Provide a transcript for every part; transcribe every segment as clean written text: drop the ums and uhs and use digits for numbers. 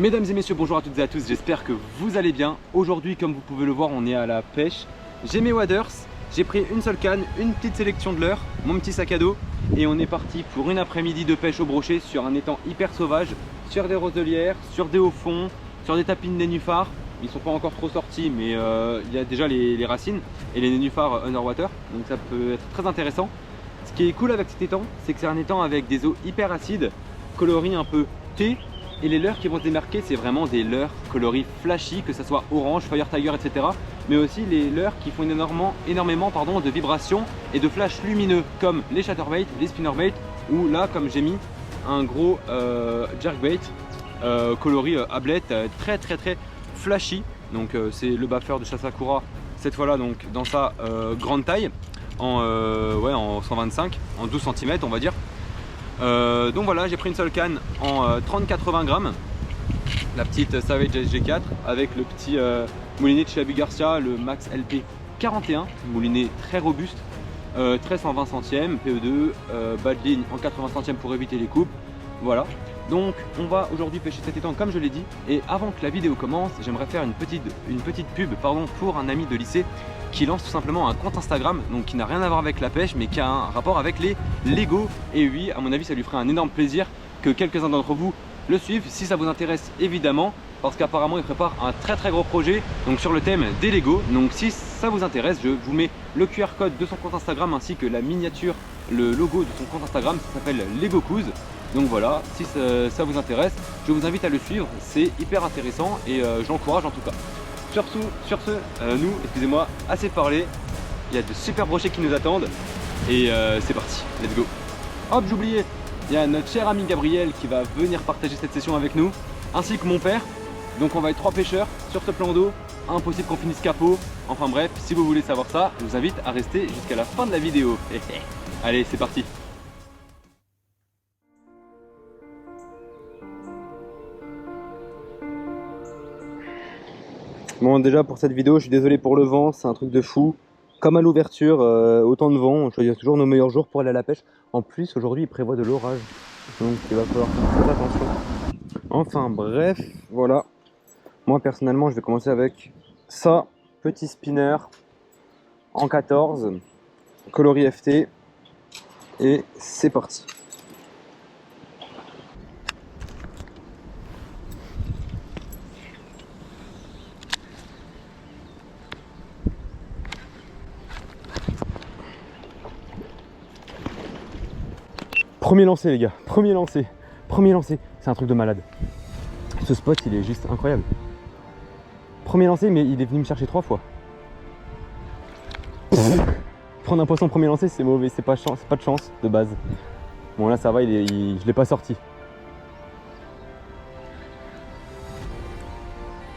Mesdames et messieurs, bonjour à toutes et à tous, j'espère que vous allez bien. Aujourd'hui, comme vous pouvez le voir, on est à la pêche. J'ai mes waders, j'ai pris une seule canne, une petite sélection de leurres, mon petit sac à dos et on est parti pour une après-midi de pêche au brochet sur un étang hyper sauvage, sur des roselières, sur des hauts fonds, sur des tapis de nénuphars. Ils sont pas encore trop sortis, mais il y a déjà les racines et les nénuphars underwater, donc ça peut être très intéressant. Ce qui est cool avec cet étang, c'est que c'est un étang avec des eaux hyper acides, coloris un peu thé. Et les leurres qui vont se démarquer, c'est vraiment des leurres coloris flashy, que ce soit orange, fire tiger, etc. Mais aussi les leurres qui font énormément de vibrations et de flashs lumineux, comme les chatterbait, les spinnerbait, ou là, comme j'ai mis, un gros jerkbait coloris ablette, très flashy. Donc c'est le baffer de Shasakura, cette fois-là donc dans sa grande taille, en 125, en 12 cm on va dire. Donc voilà, j'ai pris une seule canne en 30-80 grammes, la petite Savage SG4 avec le petit moulinet de chez Abu Garcia, le Max LP 41, moulinet très robuste, très 120 centièmes, PE2, bas de ligne en 80 centièmes pour éviter les coupes. Voilà, donc on va aujourd'hui pêcher cet étang comme je l'ai dit. Et avant que la vidéo commence, j'aimerais faire une petite pub pour un ami de lycée qui lance tout simplement un compte Instagram, donc qui n'a rien à voir avec la pêche mais qui a un rapport avec les Lego. Et oui, à mon avis ça lui ferait un énorme plaisir que quelques-uns d'entre vous le suivent si ça vous intéresse évidemment, parce qu'apparemment il prépare un très gros projet donc sur le thème des Lego. Donc si ça vous intéresse, je vous mets le QR code de son compte Instagram ainsi que la miniature, le logo de son compte Instagram, ça s'appelle Lego Couz. Donc voilà, si ça vous intéresse, je vous invite à le suivre, c'est hyper intéressant et je l'encourage en tout cas. Sur ce, nous, excusez-moi, assez parlé, il y a de super brochets qui nous attendent et c'est parti, let's go. Hop, j'oubliais, il y a notre cher ami Gabriel qui va venir partager cette session avec nous, ainsi que mon père. Donc on va être 3 pêcheurs sur ce plan d'eau, impossible qu'on finisse capot. Enfin bref, si vous voulez savoir ça, je vous invite à rester jusqu'à la fin de la vidéo. Allez, c'est parti. Bon, déjà pour cette vidéo, je suis désolé pour le vent, c'est un truc de fou. Comme à l'ouverture, autant de vent, on choisit toujours nos meilleurs jours pour aller à la pêche. En plus, aujourd'hui, il prévoit de l'orage, donc il va falloir faire très attention. Enfin bref, voilà. Moi personnellement, je vais commencer avec ça, petit spinner en 14, coloris FT, et c'est parti. Premier lancé les gars, premier lancé, c'est un truc de malade. Ce spot il est juste incroyable. Premier lancé, mais il est venu me chercher 3 fois. Prendre un poisson premier lancé c'est mauvais, c'est pas de chance de base. Bon là ça va, je l'ai pas sorti.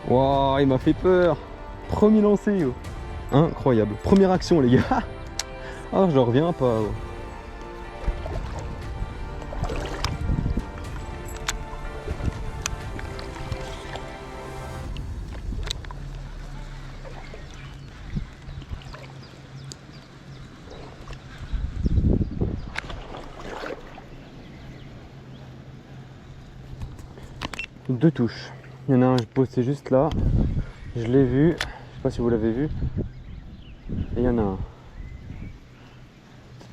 Waouh, il m'a fait peur. Premier lancé, oh. Incroyable. Première action les gars. Ah, je reviens pas. Oh. Deux touches. Il y en a un, je postais juste là. Je l'ai vu. Je sais pas si vous l'avez vu. Et il y en a un.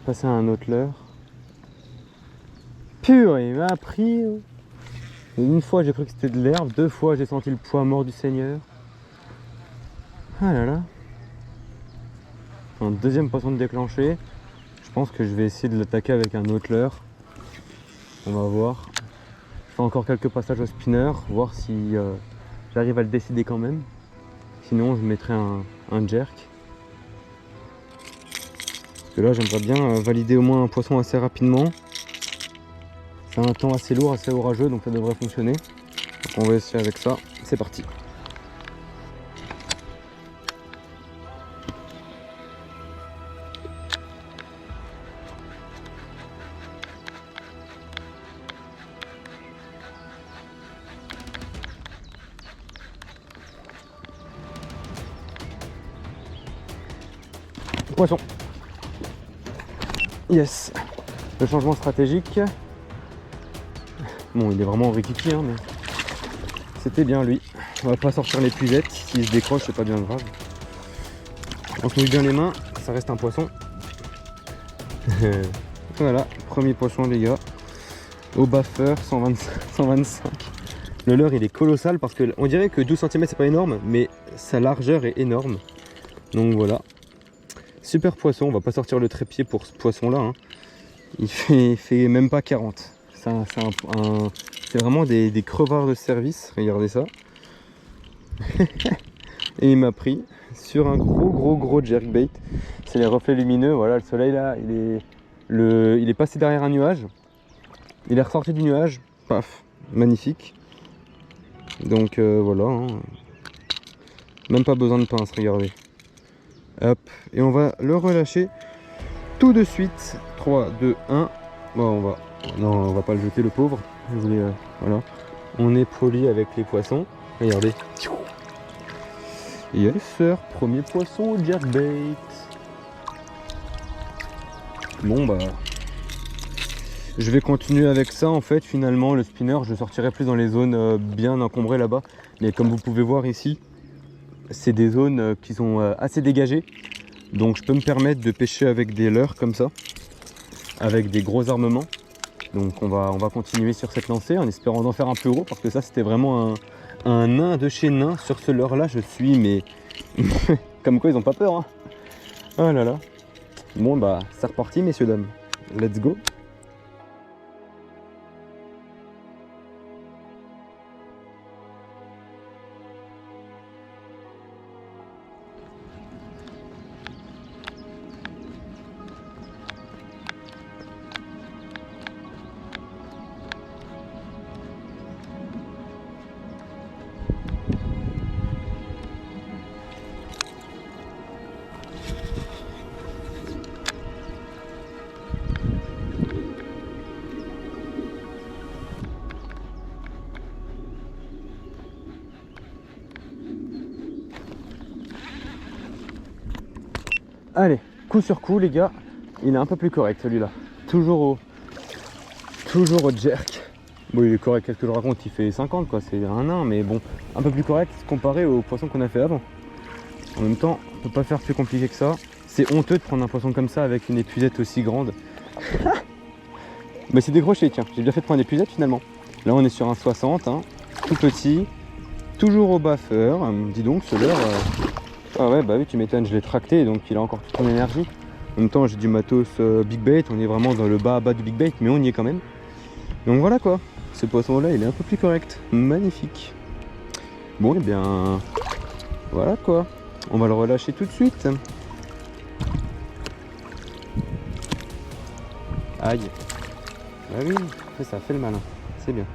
Passer à un autre leurre. Pur, il m'a pris. Une fois j'ai cru que c'était de l'herbe. 2 fois j'ai senti le poids mort du Seigneur. Ah là là. Un deuxième poisson de déclenché. Je pense que je vais essayer de l'attaquer avec un autre leurre. On va voir. Je fais encore quelques passages au spinner, voir si j'arrive à le décider quand même. Sinon je mettrai un jerk. Parce que là j'aimerais bien valider au moins un poisson assez rapidement. C'est un temps assez lourd, assez orageux, donc ça devrait fonctionner. Donc on va essayer avec ça. C'est parti. Poisson. Yes. Le changement stratégique. Bon, il est vraiment rikiki, hein, mais C'était bien lui. On va pas sortir l'épuisette. S'il se décroche, c'est pas bien grave. On se mouille bien les mains, ça reste un poisson. Voilà, premier poisson les gars. Au baffeur, 125. Le leurre il est colossal parce qu'on dirait que 12 cm c'est pas énorme, mais sa largeur est énorme. Donc voilà. Super poisson, on va pas sortir le trépied pour ce poisson là. Hein. Il fait même pas 40. C'est vraiment des crevards de service, regardez ça. Et il m'a pris sur un gros jerkbait. C'est les reflets lumineux, voilà le soleil là, il est passé derrière un nuage. Il est ressorti du nuage, paf, magnifique. Donc voilà, hein. Même pas besoin de pince, regardez. Hop, et on va le relâcher tout de suite. 3, 2, 1. Bon, on va pas le jeter le pauvre. Voilà. On est poli avec les poissons. Regardez. Yes sir, premier poisson au jerkbait. Bon bah, je vais continuer avec ça en fait. Finalement le spinner je sortirai plus dans les zones bien encombrées là-bas. Mais comme vous pouvez voir ici, c'est des zones qui sont assez dégagées. Donc je peux me permettre de pêcher avec des leurres comme ça, avec des gros armements. Donc on va continuer sur cette lancée en espérant d'en faire un plus gros, parce que ça c'était vraiment un nain de chez nain. Sur ce leurre là je suis mais comme quoi ils ont pas peur hein. Oh là là. Bon bah c'est reparti messieurs dames, let's go. Allez, coup sur coup les gars, il est un peu plus correct celui-là. Toujours au jerk. Bon il est correct, qu'est-ce que je raconte, il fait 50 quoi, c'est un nain, mais bon, un peu plus correct comparé au poisson qu'on a fait avant. En même temps, on peut pas faire plus compliqué que ça. C'est honteux de prendre un poisson comme ça avec une épuisette aussi grande. Mais c'est décroché, tiens, j'ai bien fait de prendre une épuisette finalement. Là on est sur un 60, hein, tout petit, toujours au baffeur. Dis donc ce leurre... Ah ouais bah oui tu m'étonnes, je l'ai tracté donc il a encore toute son énergie. En même temps j'ai du matos big bait, on est vraiment dans le bas du big bait mais on y est quand même. Donc voilà quoi, ce poisson là il est un peu plus correct, magnifique. Bon et bien voilà quoi, on va le relâcher tout de suite. Aïe. Ah oui, ça fait le malin, c'est bien.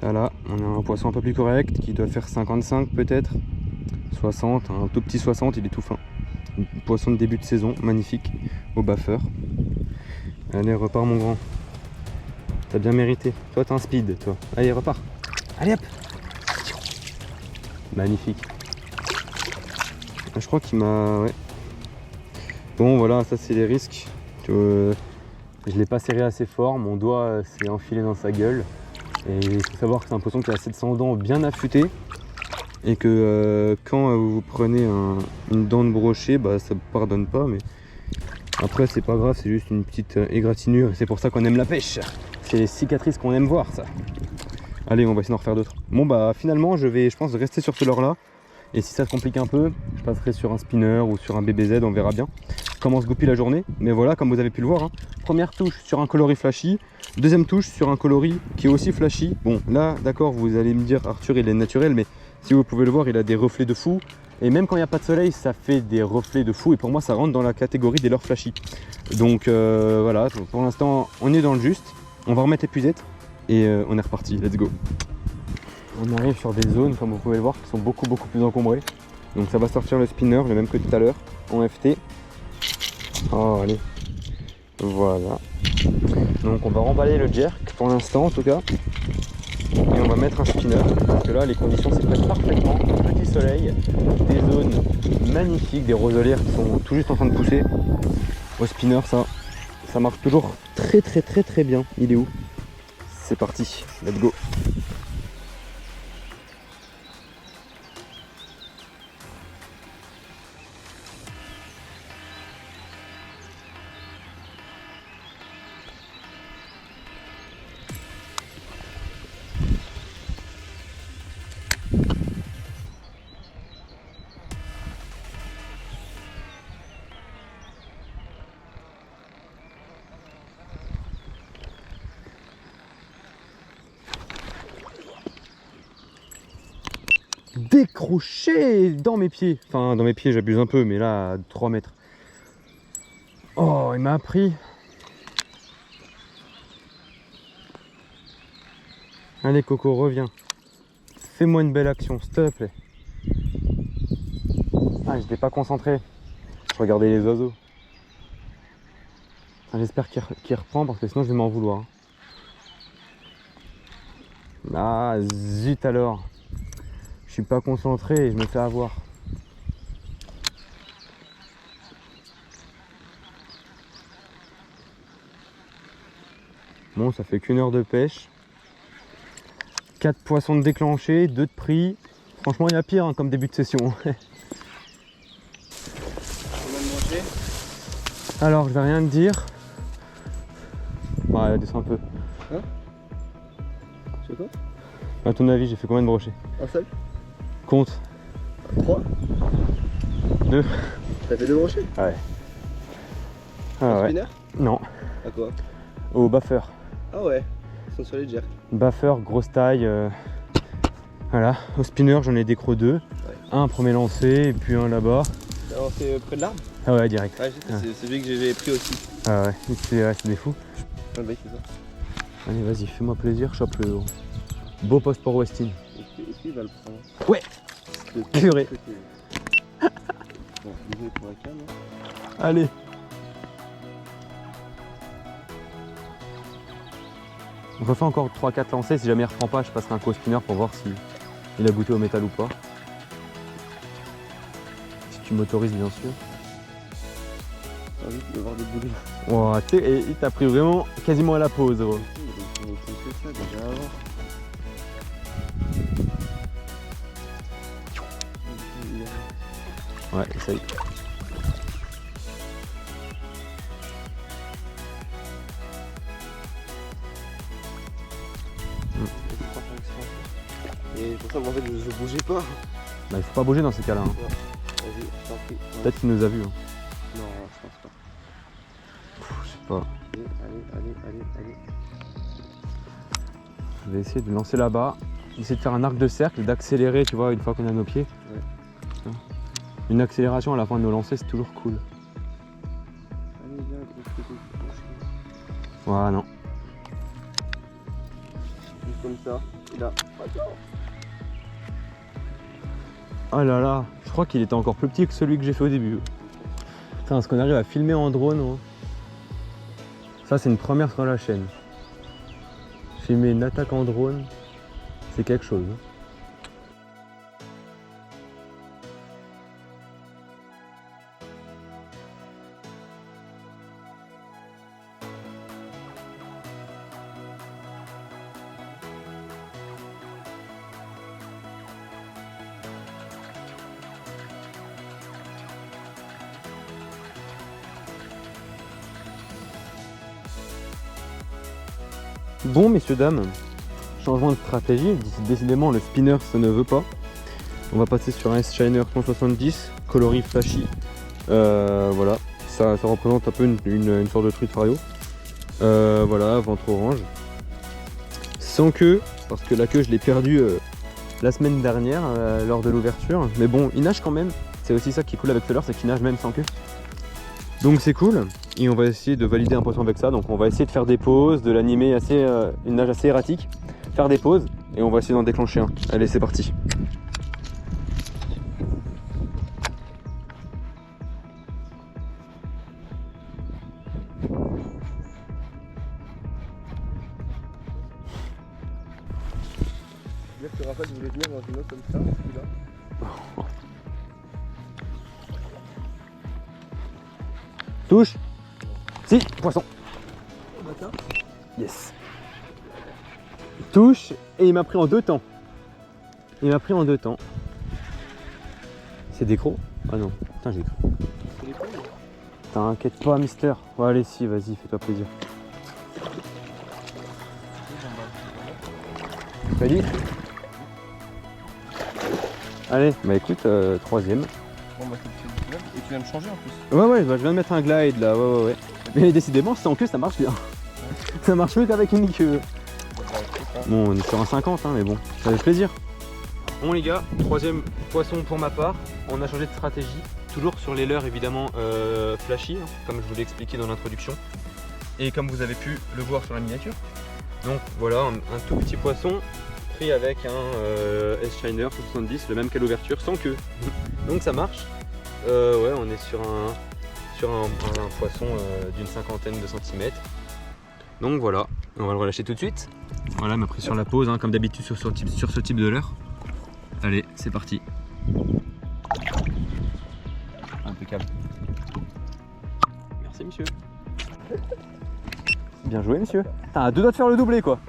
Voilà, on a un poisson un peu plus correct qui doit faire 55 peut-être. 60, un tout petit 60, il est tout fin. Poisson de début de saison, magnifique, au baffeur. Allez, repars mon grand. T'as bien mérité. Toi, t'as un speed, toi. Allez, repars. Allez, hop. Magnifique. Je crois qu'il m'a... Ouais. Bon, voilà, ça, c'est les risques. Je l'ai pas serré assez fort. Mon doigt s'est enfilé dans sa gueule. Et il faut savoir que c'est un poisson qui a 700 dents bien affûtées. Et que quand vous prenez une dent de brochet, bah ça pardonne pas, mais après c'est pas grave, c'est juste une petite égratignure et c'est pour ça qu'on aime la pêche. C'est les cicatrices qu'on aime voir ça. Allez, on va essayer d'en refaire d'autres. Bon bah finalement je pense rester sur ce leurre là. Et si ça se complique un peu, je passerai sur un spinner ou sur un BBZ, on verra bien comment se goupille la journée. Mais voilà, comme vous avez pu le voir, hein. Première touche sur un coloris flashy, deuxième touche sur un coloris qui est aussi flashy. Bon là d'accord, vous allez me dire Arthur il est naturel, mais si vous pouvez le voir, il a des reflets de fou. Et même quand il n'y a pas de soleil, ça fait des reflets de fou. Et pour moi, ça rentre dans la catégorie des leurres flashy. Donc voilà, pour l'instant, on est dans le juste. On va remettre l'épuisette et on est reparti. Let's go. On arrive sur des zones, comme vous pouvez le voir, qui sont beaucoup plus encombrées. Donc ça va sortir le spinner, le même que tout à l'heure, en FT. Oh, allez. Voilà. Donc on va remballer le jerk, pour l'instant en tout cas. Et on va mettre un spinner, parce que là les conditions s'y prêtent parfaitement. Petit soleil, des zones magnifiques, des roselières qui sont tout juste en train de pousser. Au spinner ça marche toujours très bien. Il est où? C'est parti, let's go. décroché dans mes pieds. Enfin, dans mes pieds, j'abuse un peu, mais là, à 3 mètres. Oh, il m'a pris. Allez, Coco, reviens. Fais-moi une belle action, s'il te plaît. Ah, j'étais pas concentré. Je regardais les oiseaux. J'espère qu'il reprend parce que sinon je vais m'en vouloir. Ah, zut alors. Je suis pas concentré et je me fais avoir. Bon, ça fait qu'1 heure de pêche. 4 poissons de déclenchés, 2 de pris. Franchement, il y a pire hein, comme début de session. Alors, je vais rien te dire. Ouais, descends un peu. Hein? C'est quoi? À ton avis, j'ai fait combien de brochets? Un seul? Compte. 3? 2. T'as fait 2 brochets? Ouais. Ah ouais. Spinner? Non. À quoi? Au baffer. Ah ouais, ils sont sur les jerks. Baffer, grosse taille. Voilà. Au spinner, j'en ai des crocs 2. Ouais. Un premier lancé et puis un là-bas. T'as lancé près de l'arbre? Ah ouais, direct. Ouais, c'est celui que j'avais pris aussi. Ah ouais, c'est des fous. Ah bah c'est ça. Allez, vas-y, fais-moi plaisir, chope le beau poste pour Westin. Est-ce qu'il va le prendre? Ouais. Purée. Bon, désolé pour la cam. Allez. On refait encore 3-4 lancers, si jamais il reprend pas, je passerai un co-spinner pour voir si il a goûté au métal ou pas. Si tu m'autorises bien sûr. J'ai envie de voir des boulets. Wow, et il t'a pris vraiment quasiment à la pause. Gros. Ça déjà avant. Ouais, essaye. Et pour ça, en fait, je bougeais pas. Bah, il faut pas bouger dans ces cas-là. Hein. Vas-y, je t'en prie. Peut-être qu'il nous a vus. Hein. Non, je pense pas. Je sais pas. Allez. Je vais essayer de lancer là-bas, essayer de faire un arc de cercle, d'accélérer, tu vois, une fois qu'on a nos pieds. Ouais. Une accélération à la fin de nos lancers, c'est toujours cool. Allez, viens, voilà, non. Juste comme ça, et là. Oh là là, je crois qu'il était encore plus petit que celui que j'ai fait au début. Putain, est-ce qu'on arrive à filmer en drone? Hein. Ça, c'est une première sur la chaîne. Filmer une attaque en drone, c'est quelque chose. Bon, messieurs, dames, changement de stratégie. Décidément, le spinner, ça ne veut pas. On va passer sur un S-Shiner 170, coloris flashy. Voilà, ça représente un peu une sorte de truite fario. Voilà, ventre orange. Sans queue, parce que la queue, je l'ai perdue la semaine dernière lors de l'ouverture. Mais bon, il nage quand même. C'est aussi ça qui est cool avec ce leurre, c'est qu'il nage même sans queue. Donc c'est cool. Et on va essayer de valider un poisson avec ça. Donc on va essayer de faire des pauses, de l'animer assez, une nage assez erratique. Faire des pauses et on va essayer d'en déclencher un. Allez, c'est parti. Dire que Raphaël voulait venir dans une eau comme ça, celui-là. Touche. Si, poisson. D'accord. Yes. Touche et il m'a pris en 2 temps. Il m'a pris en 2 temps. C'est des crocs? Ah non, putain j'ai cru. C'est les couilles. T'inquiète pas, mister. Ouais, allez, si, vas-y, fais-toi plaisir. Ready? Allez, bah écoute, 3ème. Bon bah c'est et tu viens de changer en plus. Ouais, bah, je viens de mettre un glide là, ouais. Mais décidément, sans queue, ça marche bien. Ça marche mieux qu'avec une queue. Bon, on est sur un 50, hein, mais bon, ça fait plaisir. Bon les gars, troisième poisson pour ma part. On a changé de stratégie. Toujours sur les leurres évidemment flashy, hein, comme je vous l'ai expliqué dans l'introduction. Et comme vous avez pu le voir sur la miniature. Donc voilà, un tout petit poisson pris avec un S-Shiner 70, le même qu'à l'ouverture, sans queue. Donc ça marche. Ouais, on est sur un poisson d'une cinquantaine de centimètres. Donc voilà, on va le relâcher tout de suite. Voilà, ma prise sur la pause, hein, comme d'habitude sur ce type de leurre. Allez, c'est parti. Impeccable. Merci monsieur. Bien joué monsieur. T'as deux doigts de faire le doublé quoi.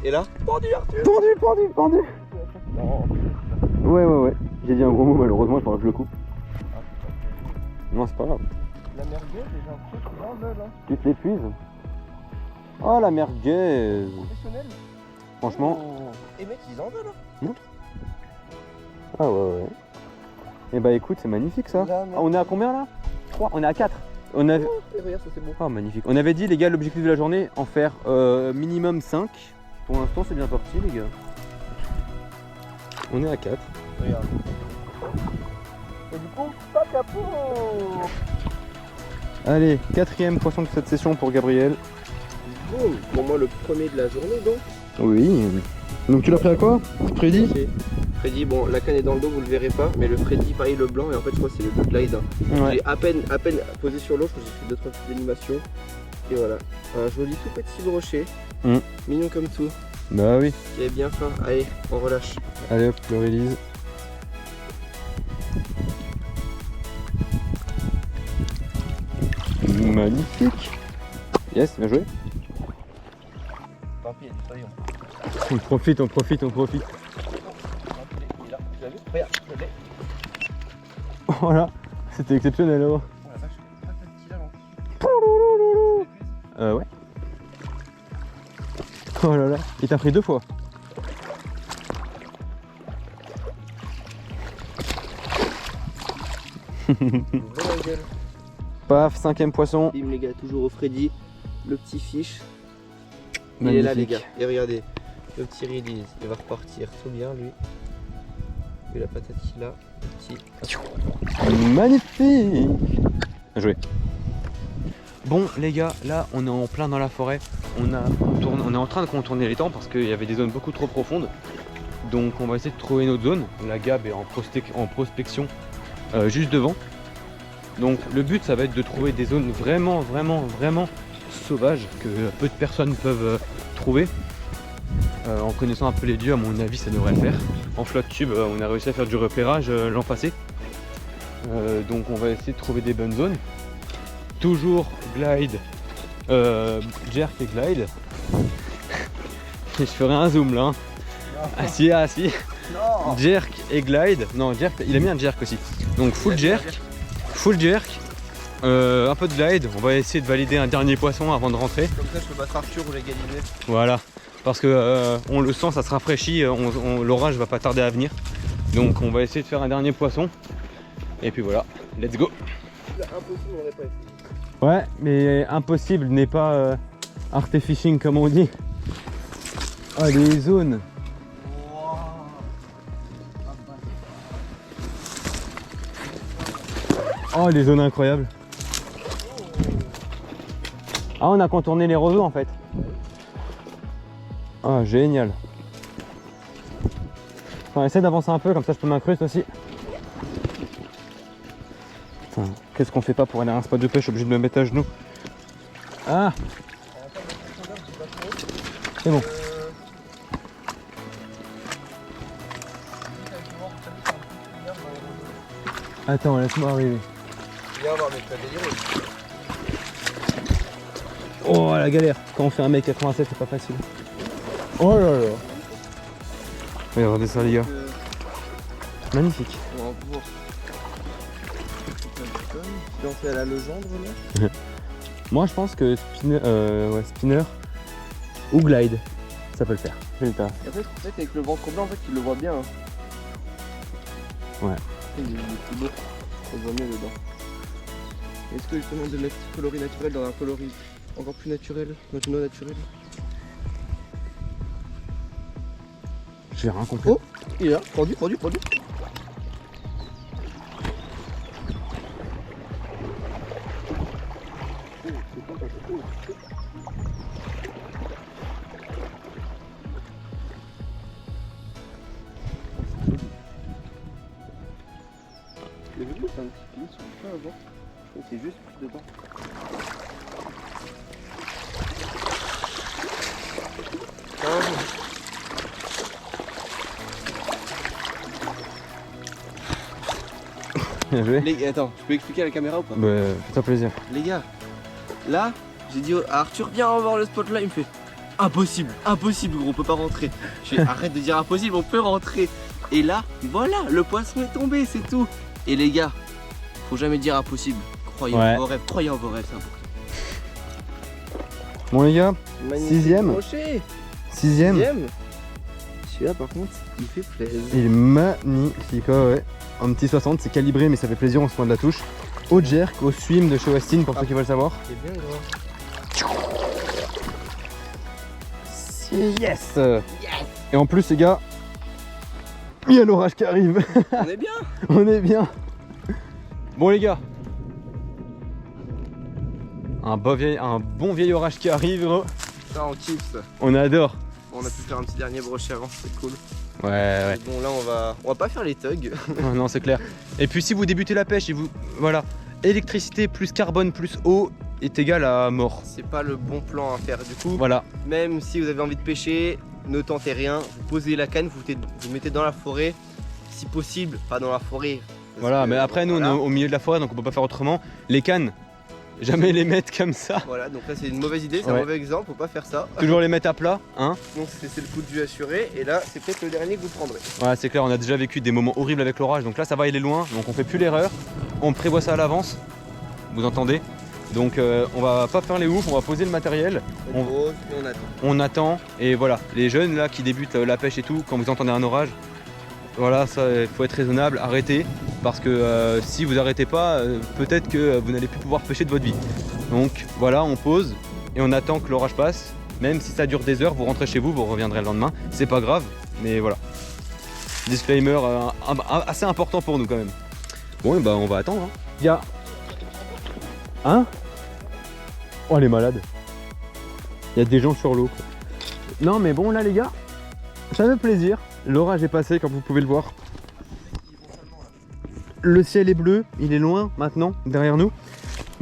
Et là, pendu Arthur. Pendu. Non. Ouais. J'ai dit un gros mot malheureusement, je crois que je le coupe. Non c'est pas grave. La merguez, j'ai l'impression qu'il en veut là. Tu te l'épuises. Oh la merguez. Professionnel. Franchement. Oh. Et mec, ils en veulent là. Ah ouais. Et bah écoute, c'est magnifique ça. Là, Ah, on est à combien là 3. On est à 4. On a... Et regarde, ça c'est beau. Oh magnifique. On avait dit les gars, l'objectif de la journée, en faire minimum 5. Pour l'instant c'est bien parti les gars. On est à 4. Regarde. Et du coup, pas capot. Allez, quatrième poisson de cette session pour Gabriel. Boum. Pour moi, le premier de la journée donc. Oui. Donc tu l'as pris à quoi Freddy? Freddy, bon, la canne est dans le dos, vous le verrez pas, mais le Freddy, pareil, le blanc, et en fait, je crois que c'est le glide. Ouais. J'ai à peine posé sur l'eau, j'ai fait 2-3 petites animations. Et voilà, un joli tout petit brochet, mignon comme tout, Bah oui. qui est bien fin. Allez, on relâche. Allez hop, le release. Magnifique. Yes, bien joué. Tant pis, il y a du soyon. On profite. Tant pis, il est là, tu l'as vu? Regarde, je l'ai. Voilà, c'était exceptionnel alors. Oh la vache, pas petit là, Ouais. Oh là là, il t'a pris 2 fois. Paf, 5ème poisson. Bim les gars, toujours au Freddy, le petit fiche. Il Magnifique. est là les gars, et regardez, le petit release, il va repartir tout bien lui. Et la patati là, le petit. Magnifique. Bien joué. Bon les gars, là on est en plein dans la forêt. On est en train de contourner les temps parce qu'il y avait des zones beaucoup trop profondes. Donc on va essayer de trouver notre zone. La Gab est en prospection juste devant. Donc le but ça va être de trouver des zones vraiment sauvages que peu de personnes peuvent trouver. En connaissant un peu les dieux, à mon avis ça devrait le faire. En flotte tube, on a réussi à faire du repérage l'an passé. Donc on va essayer de trouver des bonnes zones. Toujours glide, jerk et glide. Je ferai un zoom là. Hein. Ah si. Non. Jerk et glide. Non, jerk, il a mis un jerk aussi. Donc full jerk, un peu de glide. On va essayer de valider un dernier poisson avant de rentrer. Comme ça je peux battre Arthur ou l'égaliser. Voilà, parce que on le sent, ça se rafraîchit, l'orage va pas tarder à venir. Donc on va essayer de faire un dernier poisson. Et puis voilà, let's go. Impossible, on n'aurait pas essayé. Ouais, mais impossible n'est pas artifishing comme on dit. Ah, les zones. Oh, les zones incroyables. Ah, on a contourné les roseaux en fait. Ah, génial. On essaie d'avancer un peu, comme ça je peux m'incruster aussi. Putain, qu'est-ce qu'on fait pas pour aller à un spot de pêche, obligé de me mettre à genoux. Ah, c'est bon. Attends, laisse-moi arriver. Viens voir, mec, t'as déliré. Oh la galère, quand on fait 1m87 c'est pas facile. Oh là là. Regardez ça les gars. Magnifique. On va pouvoir. Danser à la legendre là. Moi je pense que spinner ou glide, ça peut le faire. Je vais le faire. Et après, en fait, avec le ventre blanc, en fait, il le voit bien. Hein. Ouais. Il est plus beau. On le voit mieux dedans. Est-ce que justement de mettre coloris naturel dans un coloris encore plus naturel, dans une eau naturelle? J'ai rien compris. Oh, il est là, pendu. Le vidéo c'est un petit peu sur le feu avant. Je crois que c'est juste plus dedans. Bien joué. Les gars, attends, je peux expliquer à la caméra ou pas? Bah, fais-toi plaisir. Les gars, là, j'ai dit à Arthur, viens on va voir le spot là, il me fait impossible gros, on peut pas rentrer. Je fais arrête de dire impossible, on peut rentrer. Et là, voilà, le poisson est tombé, c'est tout. Et les gars, faut jamais dire impossible. Croyez en vos rêves, c'est important. Bon les gars, sixième. Sixième. Celui-là par contre, il fait plaisir. Il est magnifique, ouais. Un petit 60, c'est calibré mais ça fait plaisir, on se prend de la touche. Au jerk, au swim de chez Westin pour ceux qui veulent savoir. C'est bien gros. Yes. Et en plus les gars, il y a l'orage qui arrive. On est bien. On est bien. Bon les gars, un bon vieil orage qui arrive gros. Ça on kiffe ça. On adore. Bon, on a pu faire un petit dernier brochet avant, c'est cool. Ouais. Bon là on va pas faire les tugs. Non c'est clair. Et puis si vous débutez la pêche et vous, voilà, électricité plus carbone plus eau est égal à mort. C'est pas le bon plan à faire du coup. Voilà. Même si vous avez envie de pêcher, ne tentez rien. Vous posez la canne, vous mettez dans la forêt. Si possible, pas dans la forêt. Voilà, mais après nous on est au milieu de la forêt donc on peut pas faire autrement. Les cannes, jamais les mettre comme ça. Voilà, donc là c'est une mauvaise idée, c'est un mauvais exemple, faut pas faire ça. Toujours les mettre à plat, hein. Donc c'est le coup de vue assuré et là c'est peut-être le dernier que vous prendrez. Ouais c'est clair, on a déjà vécu des moments horribles avec l'orage donc là ça va aller loin, donc on fait plus l'erreur. On prévoit ça à l'avance, vous entendez. Donc on va pas faire les oufs, on va poser le matériel. On attend et voilà, les jeunes là qui débutent la pêche et tout, quand vous entendez un orage, voilà, ça il faut être raisonnable, arrêtez. Parce que si vous arrêtez pas, peut-être que vous n'allez plus pouvoir pêcher de votre vie. Donc voilà, on pose et on attend que l'orage passe. Même si ça dure des heures, vous rentrez chez vous, vous reviendrez le lendemain. C'est pas grave, mais voilà. Disclaimer assez important pour nous quand même. Bon, et bah on va attendre. Hein. Il y a... Hein? Oh, elle est malade. Il y a des gens sur l'eau. Non mais bon là les gars, ça fait plaisir. L'orage est passé comme vous pouvez le voir. Le ciel est bleu, il est loin maintenant, derrière nous.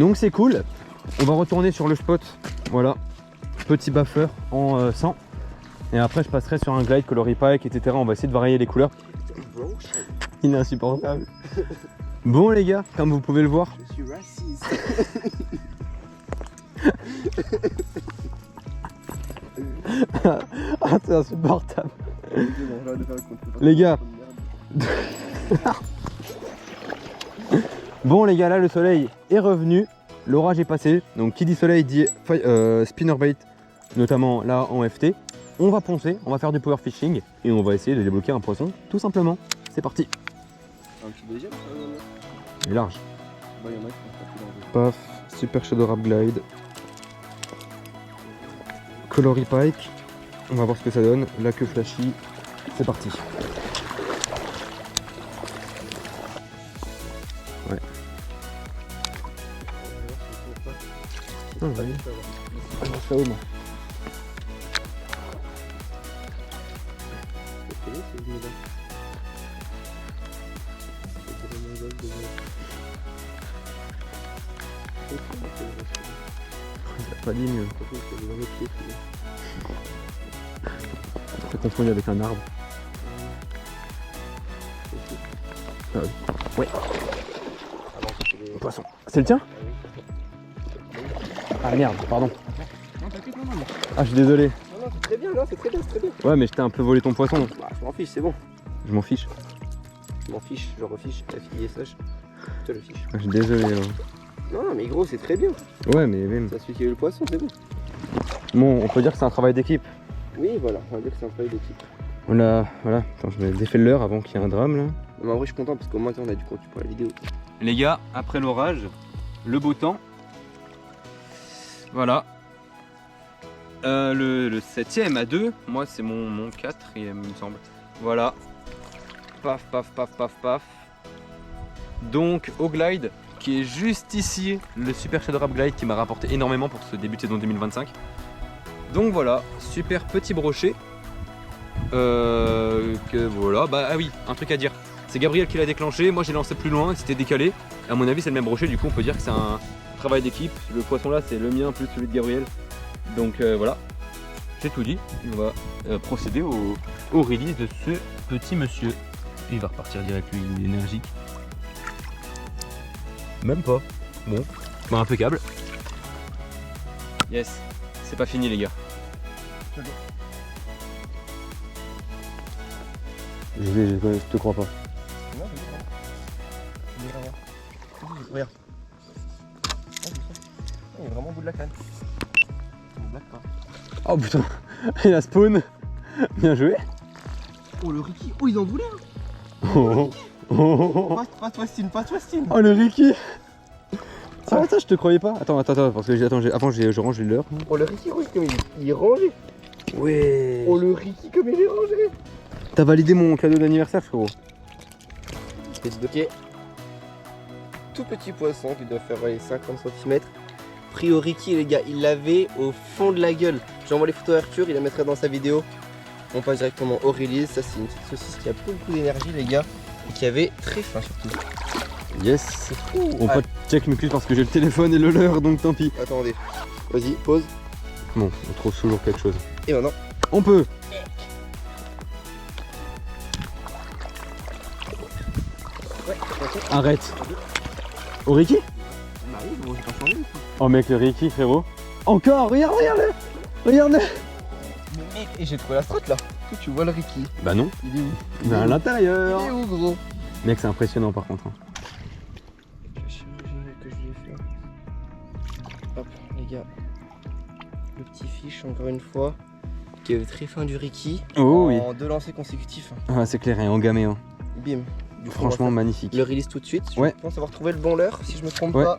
Donc c'est cool. On va retourner sur le spot. Voilà. Petit buffer en 100. Et après je passerai sur un glide, coloris pike, etc. On va essayer de varier les couleurs. Il est insupportable. Bon les gars, comme vous pouvez le voir. Je suis raciste. Ah c'est insupportable. Les gars. Bon les gars, là le soleil est revenu, l'orage est passé, donc qui dit soleil dit spinnerbait, notamment là en FT. On va poncer, on va faire du power fishing et on va essayer de débloquer un poisson tout simplement. C'est parti. Un petit deuxième. Il est large. Bah, y en a qui sont Paf, super shadow rap glide. Coloris pike. On va voir ce que ça donne. La queue flashy. C'est parti. Ouais. Ah, ouais. Ça au moins. Pas dit mieux. C'est confondu avec un arbre. Ah oui. Ouais. Poisson. C'est le tien? Ah merde, pardon. Ah je suis désolé. Non, c'est très bien là, c'est très bien, c'est très bien. Ouais mais je t'ai un peu volé ton poisson. Bah, je m'en fiche, c'est bon. Je m'en fiche. Je m'en fiche, je refiche, FISH. Je te le fiche. Ah, je suis désolé. Hein. Non mais gros, c'est très bien. Ouais mais même. C'est celui qui a eu le poisson, c'est bon. Bon, on peut dire que c'est un travail d'équipe. Oui, voilà, on va dire que c'est un travail d'équipe. On a, voilà, attends, je vais défaire l'heure avant qu'il y ait un drame là. Mais en vrai, je suis content parce qu'au moins, on a du contenu pour la vidéo. Les gars, après l'orage, le beau temps. Voilà. Le 7ème à 2, moi c'est mon 4ème il me semble. Voilà. Paf, paf, paf, paf, paf. Donc au glide, qui est juste ici, le Super Shadow Wrap Glide qui m'a rapporté énormément pour ce début de saison 2025. Donc voilà, super petit brochet. Que voilà, bah ah oui, un truc à dire. C'est Gabriel qui l'a déclenché, moi j'ai lancé plus loin, c'était décalé. À mon avis c'est le même brochet, du coup on peut dire que c'est un travail d'équipe. Le poisson là c'est le mien plus celui de Gabriel. Donc voilà, j'ai tout dit. On va procéder au release de ce petit monsieur. Il va repartir direct lui, il est énergique. Même pas. Bon, bah, impeccable. Yes, c'est pas fini les gars. Je te crois pas. Non, regarde. Il est vraiment au bout de la canne. Il me blague pas. Oh putain, il a spawn. Bien joué. Oh le Ricky, oh ils en voulaient hein. Oh, Passe Westin, passe Westin. oh le Ricky. Ça, je te croyais pas. Attends, parce que avant je range les leurs. Oh le Ricky, oui, comme il est rangé. Ouais. Oh le Ricky, comme il est rangé. T'as validé mon cadeau d'anniversaire frérot. Ok. Tout petit poisson qui doit faire les 50 cm. Pris au Ricky les gars, il l'avait au fond de la gueule. J'envoie les photos à Arthur, il la mettra dans sa vidéo. On passe directement au release. Ça c'est une petite saucisse qui a beaucoup d'énergie les gars. Et qui avait très faim surtout. Yes. C'est fou. On peut check mes parce que j'ai le téléphone et le leur donc tant pis. Attendez. Vas-y, pause. Bon, on trouve toujours quelque chose. Et maintenant. On peut. Ouais, Arrête. Au Ricky? Bah oui, bon, j'ai pas changé. Oh mec le Ricky frérot. Encore, regarde-le. Regarde-le. Mais mec, et j'ai trouvé la strat là. Tu vois le Ricky. Bah non. Il est où? Il est à l'intérieur. Il est où gros? Mec c'est impressionnant par contre. La chirurgie que je lui ai fait. Hop les gars. Le petit fiche encore une fois. Qui avait très faim du Ricky. Oh oui. En 2 lancers consécutifs. Ah c'est clair et engamé hein. Bim. Du coup, Franchement on va magnifique. faire le release tout de suite. Ouais. Je pense avoir trouvé le bon leurre si je me trompe Ouais. pas.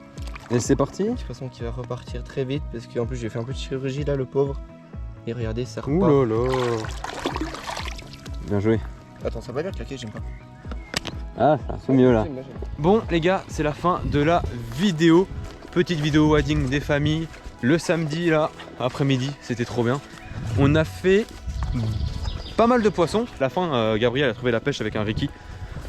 Et c'est parti. De toute façon qui va repartir très vite parce qu'en plus j'ai fait un peu de chirurgie là le pauvre. Et regardez ça repart. Ouh là là. Bien joué. Attends ça va bien claquer, j'aime pas. Ah ça c'est mieux là. J'aime bien. Bon les gars, c'est la fin de la vidéo. Petite vidéo wedding des familles. Le samedi là, après-midi, c'était trop bien. On a fait pas mal de poissons. À la fin, Gabriel a trouvé la pêche avec un Ricky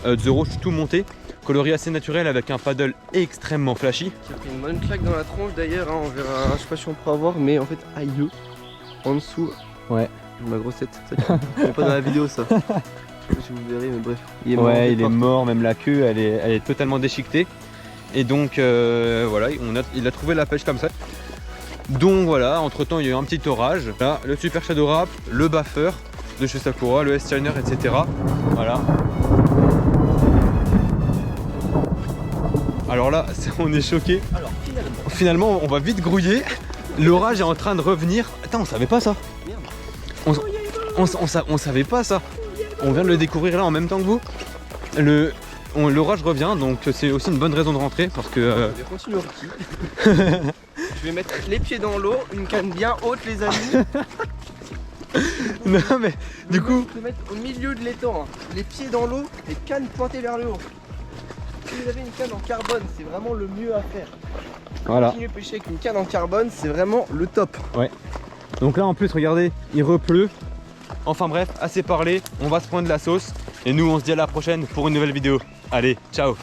de The Roche tout monté. Coloris assez naturel avec un paddle extrêmement flashy. Qui a pris une bonne claque dans la tronche d'ailleurs, hein, on verra, je sais pas si on pourra voir, mais en fait aïe, en dessous, Ouais. ma grossette, ça c'est pas dans la vidéo ça. Je sais pas si vous verrez, mais bref, il est mort. Ouais, il est mort, même la queue, elle est totalement déchiquetée. Et donc voilà, il a trouvé la pêche comme ça. Donc voilà, entre temps il y a eu un petit orage. Là, le Super Shadow Wrap, le buffer de chez Sakura, le S-Shiner, etc. Voilà. Alors là, on est choqué. Alors Finalement, on va vite grouiller. L'orage est en train de revenir. Attends, on savait pas ça. merde. On savait pas ça. On vient de le découvrir là en même temps que vous. L'orage revient, donc c'est aussi une bonne raison de rentrer parce que. Je vais continuer au Ricky. Je vais mettre les pieds dans l'eau, une canne bien haute les amis. Non mais du coup. Je vais mettre au milieu de l'étang, hein. Les pieds dans l'eau, les cannes pointées vers le haut. Si vous avez une canne en carbone, c'est vraiment le mieux à faire. Voilà. Continuer à pêcher avec une canne en carbone, c'est vraiment le top. Donc là en plus regardez, il repleut. Enfin bref, assez parlé, on va se prendre de la sauce. Et nous on se dit à la prochaine pour une nouvelle vidéo. Allez, ciao.